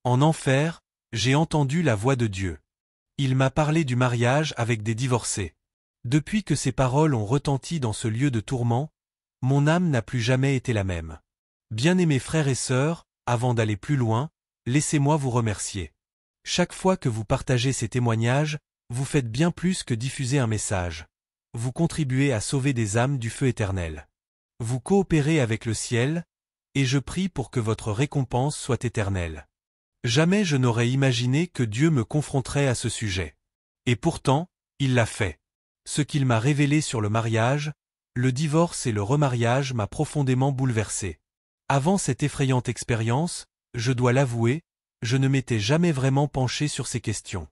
En enfer, j'ai entendu la voix de Dieu. Il m'a parlé du mariage avec des divorcés. Depuis que ces paroles ont retenti dans ce lieu de tourment, mon âme n'a plus jamais été la même. Bien-aimés frères et sœurs, avant d'aller plus loin, laissez-moi vous remercier. Chaque fois que vous partagez ces témoignages, vous faites bien plus que diffuser un message. Vous contribuez à sauver des âmes du feu éternel. Vous coopérez avec le ciel, et je prie pour que votre récompense soit éternelle. Jamais je n'aurais imaginé que Dieu me confronterait à ce sujet. Et pourtant, il l'a fait. Ce qu'il m'a révélé sur le mariage, le divorce et le remariage m'a profondément bouleversé. Avant cette effrayante expérience, je dois l'avouer, je ne m'étais jamais vraiment penché sur ces questions.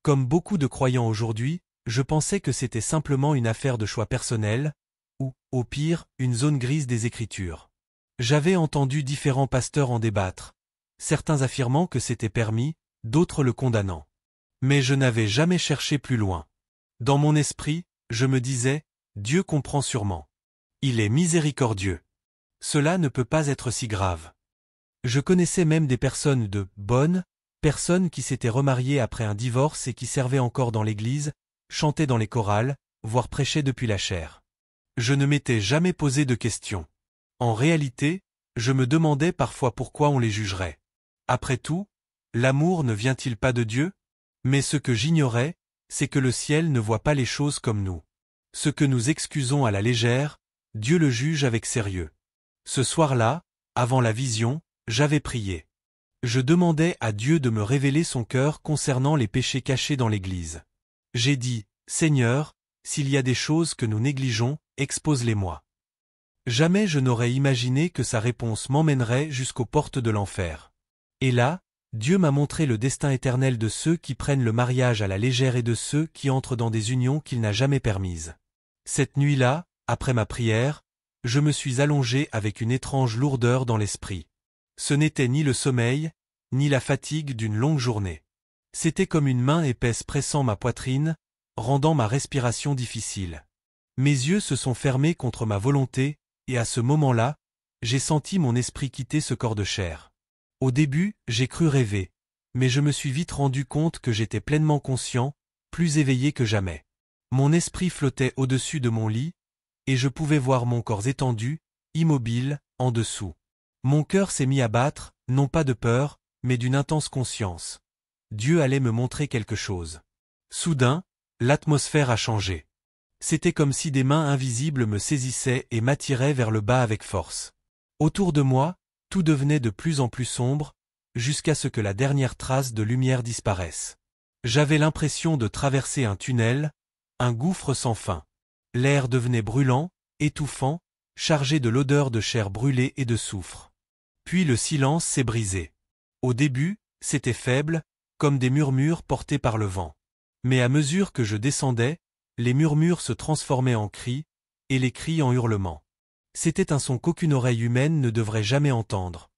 Comme beaucoup de croyants aujourd'hui, je pensais que c'était simplement une affaire de choix personnel, ou, au pire, une zone grise des Écritures. J'avais entendu différents pasteurs en débattre, certains affirmant que c'était permis, d'autres le condamnant. Mais je n'avais jamais cherché plus loin. Dans mon esprit, je me disais, Dieu comprend sûrement. Il est miséricordieux. Cela ne peut pas être si grave. Je connaissais même des personnes de bonnes, personnes qui s'étaient remariées après un divorce et qui servaient encore dans l'église, chantaient dans les chorales, voire prêchaient depuis la chaire. Je ne m'étais jamais posé de questions. En réalité, je me demandais parfois pourquoi on les jugerait. Après tout, l'amour ne vient-il pas de Dieu? Mais ce que j'ignorais, c'est que le ciel ne voit pas les choses comme nous. Ce que nous excusons à la légère, Dieu le juge avec sérieux. Ce soir-là, avant la vision, j'avais prié. Je demandais à Dieu de me révéler son cœur concernant les péchés cachés dans l'Église. J'ai dit, Seigneur, s'il y a des choses que nous négligeons, expose-les-moi. Jamais je n'aurais imaginé que sa réponse m'emmènerait jusqu'aux portes de l'enfer. Et là, Dieu m'a montré le destin éternel de ceux qui prennent le mariage à la légère et de ceux qui entrent dans des unions qu'il n'a jamais permises. Cette nuit-là, après ma prière, je me suis allongé avec une étrange lourdeur dans l'esprit. Ce n'était ni le sommeil, ni la fatigue d'une longue journée. C'était comme une main épaisse pressant ma poitrine, rendant ma respiration difficile. Mes yeux se sont fermés contre ma volonté, et à ce moment-là, j'ai senti mon esprit quitter ce corps de chair. Au début, j'ai cru rêver, mais je me suis vite rendu compte que j'étais pleinement conscient, plus éveillé que jamais. Mon esprit flottait au-dessus de mon lit, et je pouvais voir mon corps étendu, immobile, en dessous. Mon cœur s'est mis à battre, non pas de peur, mais d'une intense conscience. Dieu allait me montrer quelque chose. Soudain, l'atmosphère a changé. C'était comme si des mains invisibles me saisissaient et m'attiraient vers le bas avec force. Autour de moi, tout devenait de plus en plus sombre, jusqu'à ce que la dernière trace de lumière disparaisse. J'avais l'impression de traverser un tunnel, un gouffre sans fin. L'air devenait brûlant, étouffant, chargé de l'odeur de chair brûlée et de soufre. Puis le silence s'est brisé. Au début, c'était faible, comme des murmures portés par le vent. Mais à mesure que je descendais, les murmures se transformaient en cris, et les cris en hurlements. C'était un son qu'aucune oreille humaine ne devrait jamais entendre.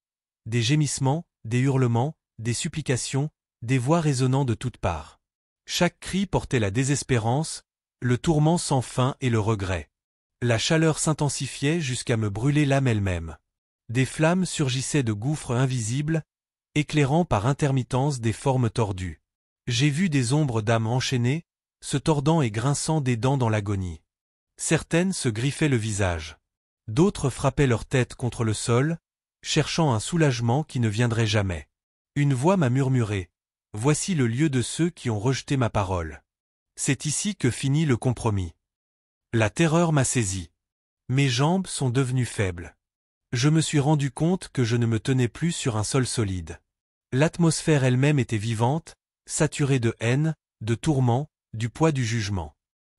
Des gémissements, des hurlements, des supplications, des voix résonnant de toutes parts. Chaque cri portait la désespérance, le tourment sans fin et le regret. La chaleur s'intensifiait jusqu'à me brûler l'âme elle-même. Des flammes surgissaient de gouffres invisibles, éclairant par intermittence des formes tordues. J'ai vu des ombres d'âmes enchaînées, se tordant et grinçant des dents dans l'agonie. Certaines se griffaient le visage. D'autres frappaient leur tête contre le sol, cherchant un soulagement qui ne viendrait jamais. Une voix m'a murmuré, « Voici le lieu de ceux qui ont rejeté ma parole. » C'est ici que finit le compromis. La terreur m'a saisi. Mes jambes sont devenues faibles. Je me suis rendu compte que je ne me tenais plus sur un sol solide. L'atmosphère elle-même était vivante, saturée de haine, de tourment, du poids du jugement.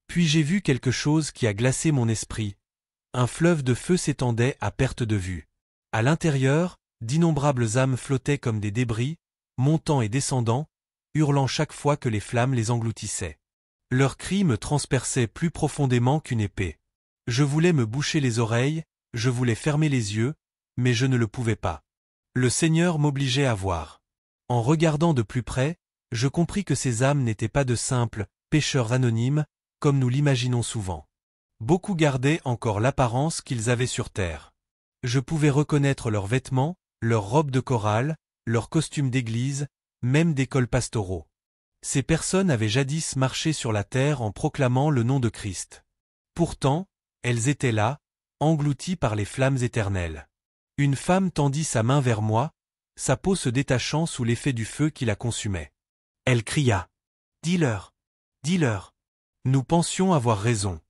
Puis j'ai vu quelque chose qui a glacé mon esprit. Un fleuve de feu s'étendait à perte de vue. À l'intérieur, d'innombrables âmes flottaient comme des débris, montant et descendant, hurlant chaque fois que les flammes les engloutissaient. Leurs cris me transperçaient plus profondément qu'une épée. Je voulais me boucher les oreilles, je voulais fermer les yeux, mais je ne le pouvais pas. Le Seigneur m'obligeait à voir. En regardant de plus près, je compris que ces âmes n'étaient pas de simples pécheurs anonymes, comme nous l'imaginons souvent. Beaucoup gardaient encore l'apparence qu'ils avaient sur terre. Je pouvais reconnaître leurs vêtements, leurs robes de chorale, leurs costumes d'église, même d'écoles pastoraux. Ces personnes avaient jadis marché sur la terre en proclamant le nom de Christ. Pourtant, elles étaient là, englouties par les flammes éternelles. Une femme tendit sa main vers moi, sa peau se détachant sous l'effet du feu qui la consumait. Elle cria. « Dis-leur, dis-leur. » Nous pensions avoir raison.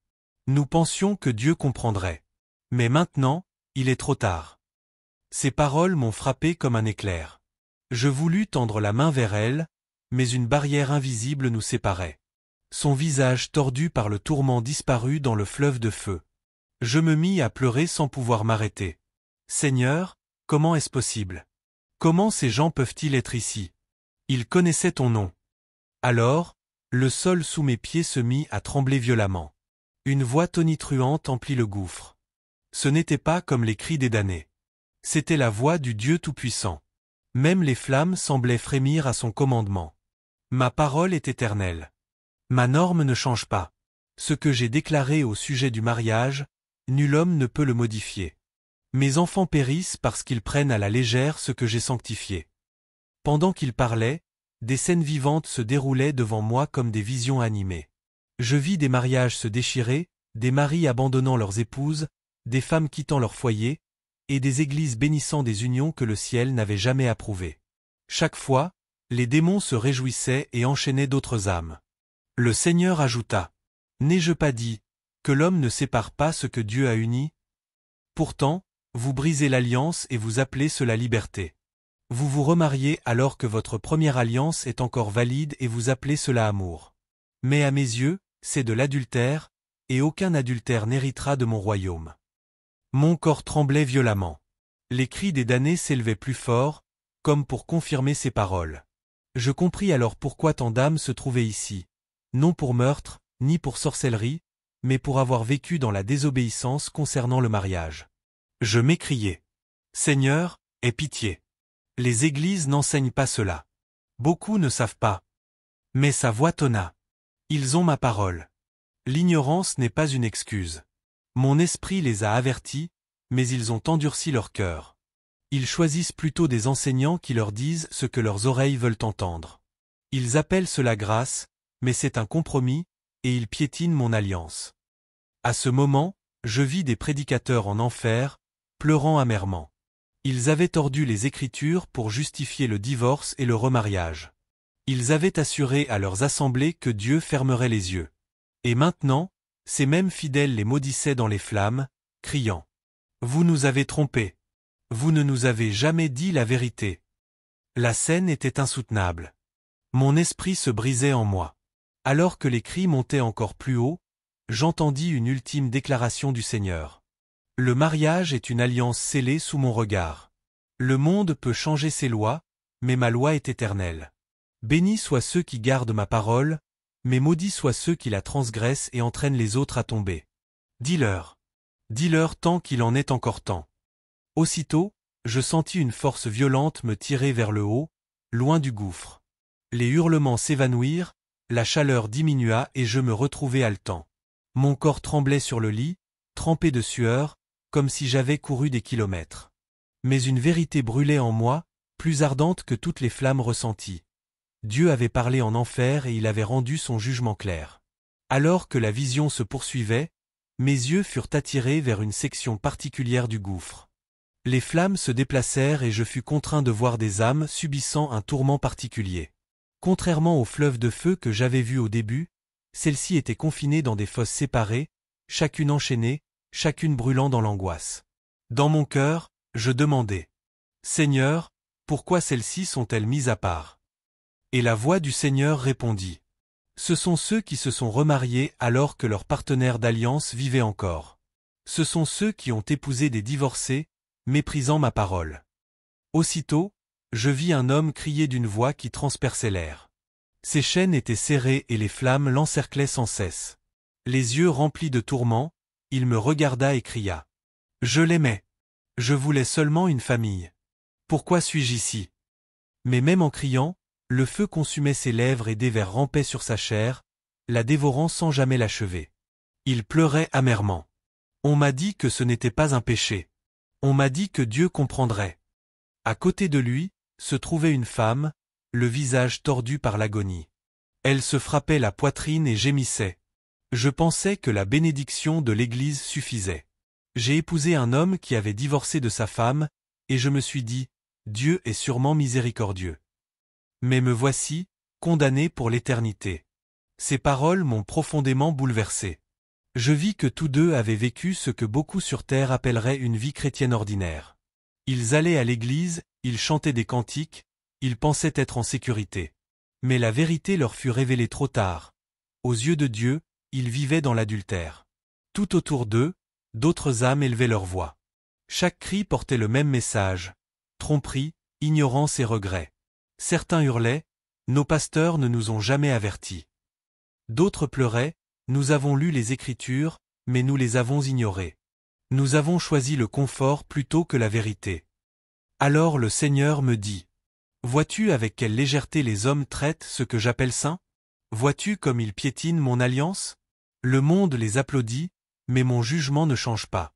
Nous pensions que Dieu comprendrait. Mais maintenant, il est trop tard. Ces paroles m'ont frappé comme un éclair. Je voulus tendre la main vers elle, mais une barrière invisible nous séparait. Son visage tordu par le tourment disparut dans le fleuve de feu. Je me mis à pleurer sans pouvoir m'arrêter. Seigneur, comment est-ce possible? Comment ces gens peuvent-ils être ici? Ils connaissaient ton nom. Alors, le sol sous mes pieds se mit à trembler violemment. Une voix tonitruante emplit le gouffre. Ce n'était pas comme les cris des damnés. C'était la voix du Dieu Tout-Puissant. Même les flammes semblaient frémir à son commandement. Ma parole est éternelle. Ma norme ne change pas. Ce que j'ai déclaré au sujet du mariage, nul homme ne peut le modifier. Mes enfants périssent parce qu'ils prennent à la légère ce que j'ai sanctifié. Pendant qu'il parlait, des scènes vivantes se déroulaient devant moi comme des visions animées. Je vis des mariages se déchirer, des maris abandonnant leurs épouses, des femmes quittant leur foyer, et des églises bénissant des unions que le ciel n'avait jamais approuvées. Chaque fois, les démons se réjouissaient et enchaînaient d'autres âmes. Le Seigneur ajouta. N'ai-je pas dit que l'homme ne sépare pas ce que Dieu a uni? Pourtant, vous brisez l'alliance et vous appelez cela liberté. Vous vous remariez alors que votre première alliance est encore valide et vous appelez cela amour. Mais à mes yeux, c'est de l'adultère, et aucun adultère n'héritera de mon royaume. Mon corps tremblait violemment. Les cris des damnés s'élevaient plus fort, comme pour confirmer ces paroles. Je compris alors pourquoi tant d'âmes se trouvaient ici, non pour meurtre, ni pour sorcellerie, mais pour avoir vécu dans la désobéissance concernant le mariage. Je m'écriai. Seigneur, aie pitié. Les églises n'enseignent pas cela. Beaucoup ne savent pas. Mais sa voix tonna. Ils ont ma parole. L'ignorance n'est pas une excuse. Mon esprit les a avertis, mais ils ont endurci leur cœur. Ils choisissent plutôt des enseignants qui leur disent ce que leurs oreilles veulent entendre. Ils appellent cela grâce, mais c'est un compromis, et ils piétinent mon alliance. À ce moment, je vis des prédicateurs en enfer, pleurant amèrement. Ils avaient tordu les Écritures pour justifier le divorce et le remariage. Ils avaient assuré à leurs assemblées que Dieu fermerait les yeux. Et maintenant, ces mêmes fidèles les maudissaient dans les flammes, criant « Vous nous avez trompés. Vous ne nous avez jamais dit la vérité. » La scène était insoutenable. Mon esprit se brisait en moi. Alors que les cris montaient encore plus haut, j'entendis une ultime déclaration du Seigneur. Le mariage est une alliance scellée sous mon regard. Le monde peut changer ses lois, mais ma loi est éternelle. Bénis soient ceux qui gardent ma parole, mais maudits soient ceux qui la transgressent et entraînent les autres à tomber. Dis-leur. Dis-leur tant qu'il en est encore temps. Aussitôt, je sentis une force violente me tirer vers le haut, loin du gouffre. Les hurlements s'évanouirent, la chaleur diminua et je me retrouvai haletant. Mon corps tremblait sur le lit, trempé de sueur, comme si j'avais couru des kilomètres. Mais une vérité brûlait en moi, plus ardente que toutes les flammes ressenties. Dieu avait parlé en enfer et il avait rendu son jugement clair. Alors que la vision se poursuivait, mes yeux furent attirés vers une section particulière du gouffre. Les flammes se déplacèrent et je fus contraint de voir des âmes subissant un tourment particulier. Contrairement au fleuve de feu que j'avais vu au début, celles-ci étaient confinées dans des fosses séparées, chacune enchaînée, chacune brûlant dans l'angoisse. Dans mon cœur, je demandai « Seigneur, pourquoi celles-ci sont-elles mises à part ?» Et la voix du Seigneur répondit « Ce sont ceux qui se sont remariés alors que leurs partenaires d'alliance vivaient encore. Ce sont ceux qui ont épousé des divorcés, méprisant ma parole. » Aussitôt, je vis un homme crier d'une voix qui transperçait l'air. Ses chaînes étaient serrées et les flammes l'encerclaient sans cesse. Les yeux remplis de tourments, il me regarda et cria. Je l'aimais. Je voulais seulement une famille. Pourquoi suis-je ici? Mais même en criant, le feu consumait ses lèvres et des vers rampaient sur sa chair, la dévorant sans jamais l'achever. Il pleurait amèrement. On m'a dit que ce n'était pas un péché. On m'a dit que Dieu comprendrait. À côté de lui, se trouvait une femme, le visage tordu par l'agonie. Elle se frappait la poitrine et gémissait. Je pensais que la bénédiction de l'Église suffisait. J'ai épousé un homme qui avait divorcé de sa femme, et je me suis dit, Dieu est sûrement miséricordieux. Mais me voici, condamné pour l'éternité. Ces paroles m'ont profondément bouleversé. Je vis que tous deux avaient vécu ce que beaucoup sur terre appelleraient une vie chrétienne ordinaire. Ils allaient à l'église, ils chantaient des cantiques, ils pensaient être en sécurité. Mais la vérité leur fut révélée trop tard. Aux yeux de Dieu, ils vivaient dans l'adultère. Tout autour d'eux, d'autres âmes élevaient leur voix. Chaque cri portait le même message: tromperie, ignorance et regret. Certains hurlaient: nos pasteurs ne nous ont jamais avertis. D'autres pleuraient: nous avons lu les Écritures, mais nous les avons ignorées. Nous avons choisi le confort plutôt que la vérité. Alors le Seigneur me dit: vois-tu avec quelle légèreté les hommes traitent ce que j'appelle saint? Vois-tu comme ils piétinent mon alliance? Le monde les applaudit, mais mon jugement ne change pas.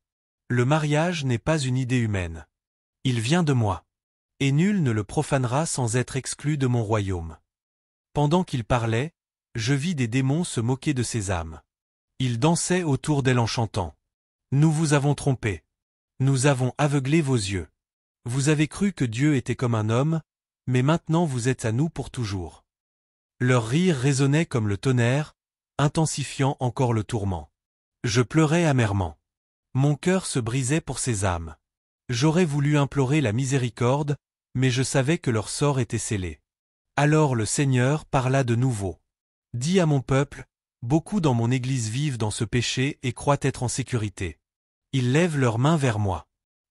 Le mariage n'est pas une idée humaine. Il vient de moi. Et nul ne le profanera sans être exclu de mon royaume. Pendant qu'il parlait, je vis des démons se moquer de ces âmes. Ils dansaient autour d'elle en chantant: nous vous avons trompé. Nous avons aveuglé vos yeux. Vous avez cru que Dieu était comme un homme, mais maintenant vous êtes à nous pour toujours. Leur rire résonnait comme le tonnerre, intensifiant encore le tourment. Je pleurais amèrement. Mon cœur se brisait pour ces âmes. J'aurais voulu implorer la miséricorde, mais je savais que leur sort était scellé. Alors le Seigneur parla de nouveau. Dis à mon peuple: beaucoup dans mon Église vivent dans ce péché et croient être en sécurité. Ils lèvent leurs mains vers moi.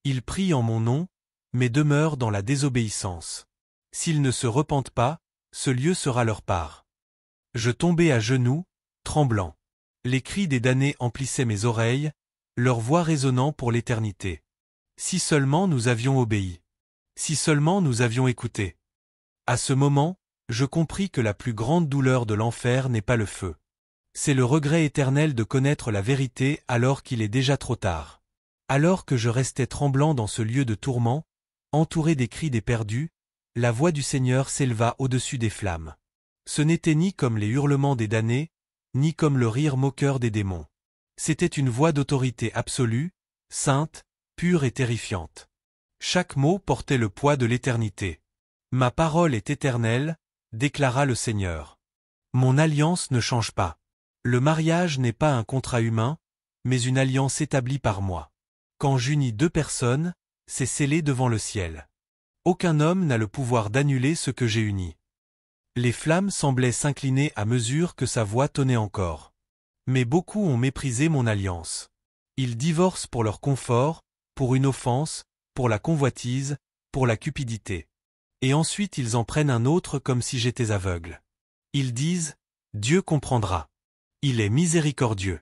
Ils prient en mon nom, mais demeurent dans la désobéissance. S'ils ne se repentent pas, ce lieu sera leur part. Je tombai à genoux, tremblant. Les cris des damnés emplissaient mes oreilles, leur voix résonnant pour l'éternité. Si seulement nous avions obéi. Si seulement nous avions écouté. À ce moment, je compris que la plus grande douleur de l'enfer n'est pas le feu. C'est le regret éternel de connaître la vérité alors qu'il est déjà trop tard. Alors que je restais tremblant dans ce lieu de tourment, entouré des cris des perdus, la voix du Seigneur s'éleva au-dessus des flammes. Ce n'était ni comme les hurlements des damnés, ni comme le rire moqueur des démons. C'était une voix d'autorité absolue, sainte, pure et terrifiante. Chaque mot portait le poids de l'éternité. Ma parole est éternelle, déclara le Seigneur. Mon alliance ne change pas. Le mariage n'est pas un contrat humain, mais une alliance établie par moi. Quand j'unis deux personnes, c'est scellé devant le ciel. Aucun homme n'a le pouvoir d'annuler ce que j'ai uni. Les flammes semblaient s'incliner à mesure que sa voix tonnait encore. Mais beaucoup ont méprisé mon alliance. Ils divorcent pour leur confort, pour une offense, pour la convoitise, pour la cupidité. Et ensuite ils en prennent un autre comme si j'étais aveugle. Ils disent: Dieu comprendra. Il est miséricordieux.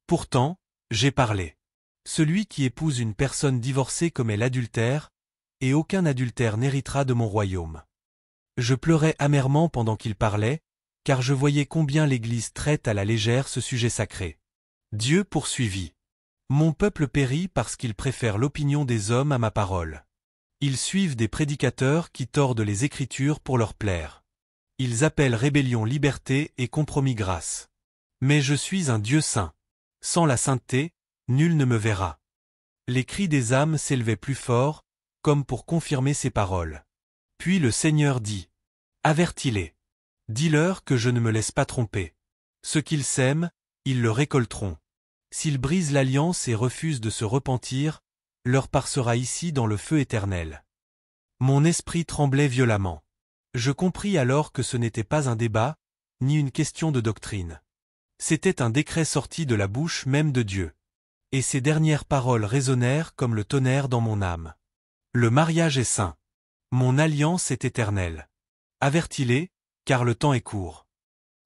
Pourtant, j'ai parlé. Celui qui épouse une personne divorcée commet l'adultère, et aucun adultère n'héritera de mon royaume. Je pleurais amèrement pendant qu'il parlait, car je voyais combien l'Église traite à la légère ce sujet sacré. Dieu poursuivit: mon peuple périt parce qu'il préfère l'opinion des hommes à ma parole. Ils suivent des prédicateurs qui tordent les Écritures pour leur plaire. Ils appellent rébellion liberté et compromis grâce. Mais je suis un Dieu saint. Sans la sainteté, nul ne me verra. Les cris des âmes s'élevaient plus fort, comme pour confirmer ces paroles. Puis le Seigneur dit: avertis-les. Dis-leur que je ne me laisse pas tromper. Ce qu'ils sèment, ils le récolteront. S'ils brisent l'alliance et refusent de se repentir, leur part sera ici dans le feu éternel. Mon esprit tremblait violemment. Je compris alors que ce n'était pas un débat, ni une question de doctrine. C'était un décret sorti de la bouche même de Dieu. Et ces dernières paroles résonnèrent comme le tonnerre dans mon âme. Le mariage est saint. Mon alliance est éternelle. Avertis-les, car le temps est court.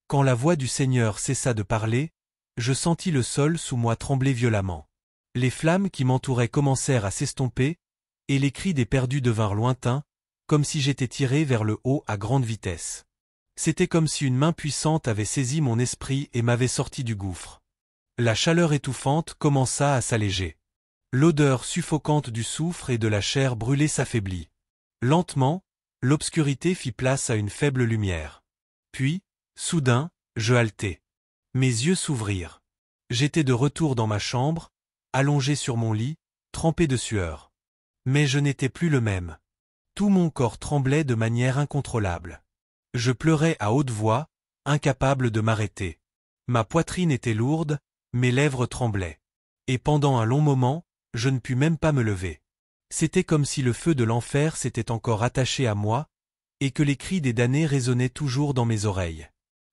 Quand la voix du Seigneur cessa de parler, je sentis le sol sous moi trembler violemment. Les flammes qui m'entouraient commencèrent à s'estomper, et les cris des perdus devinrent lointains, comme si j'étais tiré vers le haut à grande vitesse. C'était comme si une main puissante avait saisi mon esprit et m'avait sorti du gouffre. La chaleur étouffante commença à s'alléger. L'odeur suffocante du soufre et de la chair brûlée s'affaiblit. Lentement, L'obscurité fit place à une faible lumière. Puis, soudain, je haletai. Mes yeux s'ouvrirent. J'étais de retour dans ma chambre, allongé sur mon lit, trempé de sueur. Mais je n'étais plus le même. Tout mon corps tremblait de manière incontrôlable. Je pleurais à haute voix, incapable de m'arrêter. Ma poitrine était lourde, mes lèvres tremblaient. Et pendant un long moment, je ne pus même pas me lever. C'était comme si le feu de l'enfer s'était encore attaché à moi, et que les cris des damnés résonnaient toujours dans mes oreilles.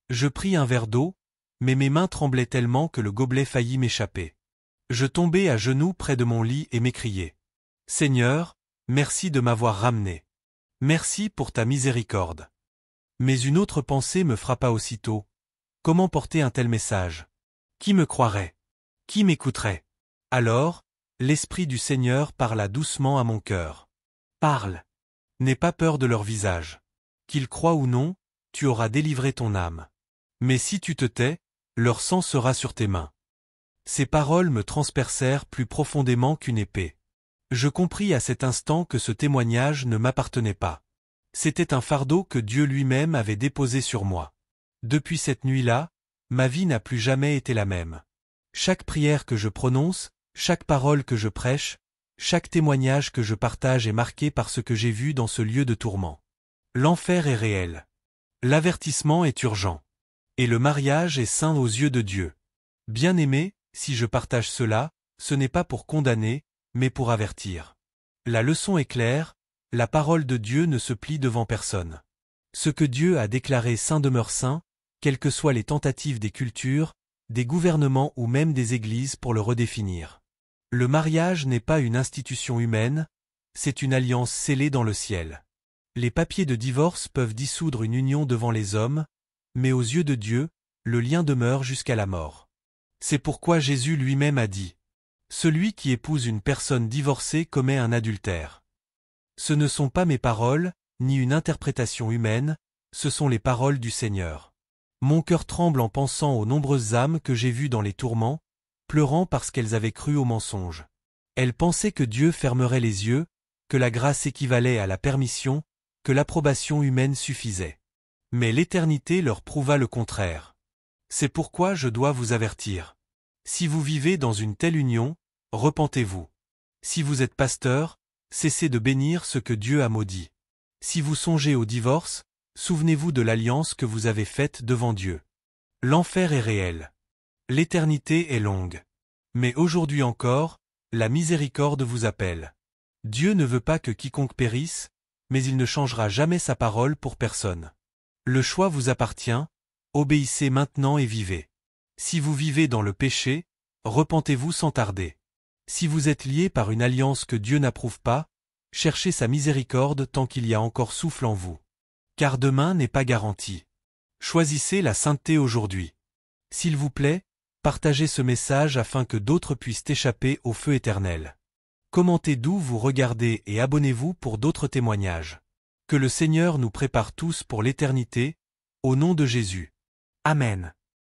Je pris un verre d'eau, mais mes mains tremblaient tellement que le gobelet faillit m'échapper. Je tombai à genoux près de mon lit et m'écriai. « Seigneur, merci de m'avoir ramené. Merci pour ta miséricorde. » Mais une autre pensée me frappa aussitôt. Comment porter un tel message? Qui me croirait? Qui m'écouterait? Alors, l'Esprit du Seigneur parla doucement à mon cœur. Parle. N'aie pas peur de leur visage. Qu'ils croient ou non, tu auras délivré ton âme. Mais si tu te tais, leur sang sera sur tes mains. Ces paroles me transpercèrent plus profondément qu'une épée. Je compris à cet instant que ce témoignage ne m'appartenait pas. C'était un fardeau que Dieu lui-même avait déposé sur moi. Depuis cette nuit-là, ma vie n'a plus jamais été la même. Chaque prière que je prononce, chaque parole que je prêche, chaque témoignage que je partage est marqué par ce que j'ai vu dans ce lieu de tourment. L'enfer est réel. L'avertissement est urgent. Et le mariage est saint aux yeux de Dieu. Bien-aimé, si je partage cela, ce n'est pas pour condamner, mais pour avertir. La leçon est claire, la parole de Dieu ne se plie devant personne. Ce que Dieu a déclaré saint demeure saint, quelles que soient les tentatives des cultures, des gouvernements ou même des églises pour le redéfinir. Le mariage n'est pas une institution humaine, c'est une alliance scellée dans le ciel. Les papiers de divorce peuvent dissoudre une union devant les hommes, mais aux yeux de Dieu, le lien demeure jusqu'à la mort. C'est pourquoi Jésus lui-même a dit « Celui qui épouse une personne divorcée commet un adultère ». Ce ne sont pas mes paroles, ni une interprétation humaine, ce sont les paroles du Seigneur. Mon cœur tremble en pensant aux nombreuses âmes que j'ai vues dans les tourments, pleurant parce qu'elles avaient cru au mensonge. Elles pensaient que Dieu fermerait les yeux, que la grâce équivalait à la permission, que l'approbation humaine suffisait. Mais l'éternité leur prouva le contraire. C'est pourquoi je dois vous avertir. Si vous vivez dans une telle union, repentez-vous. Si vous êtes pasteur, cessez de bénir ce que Dieu a maudit. Si vous songez au divorce, souvenez-vous de l'alliance que vous avez faite devant Dieu. L'enfer est réel. L'éternité est longue. Mais aujourd'hui encore, la miséricorde vous appelle. Dieu ne veut pas que quiconque périsse, mais il ne changera jamais sa parole pour personne. Le choix vous appartient, obéissez maintenant et vivez. Si vous vivez dans le péché, repentez-vous sans tarder. Si vous êtes lié par une alliance que Dieu n'approuve pas, cherchez sa miséricorde tant qu'il y a encore souffle en vous. Car demain n'est pas garanti. Choisissez la sainteté aujourd'hui. S'il vous plaît, partagez ce message afin que d'autres puissent échapper au feu éternel. Commentez d'où vous regardez et abonnez-vous pour d'autres témoignages. Que le Seigneur nous prépare tous pour l'éternité, au nom de Jésus. Amen.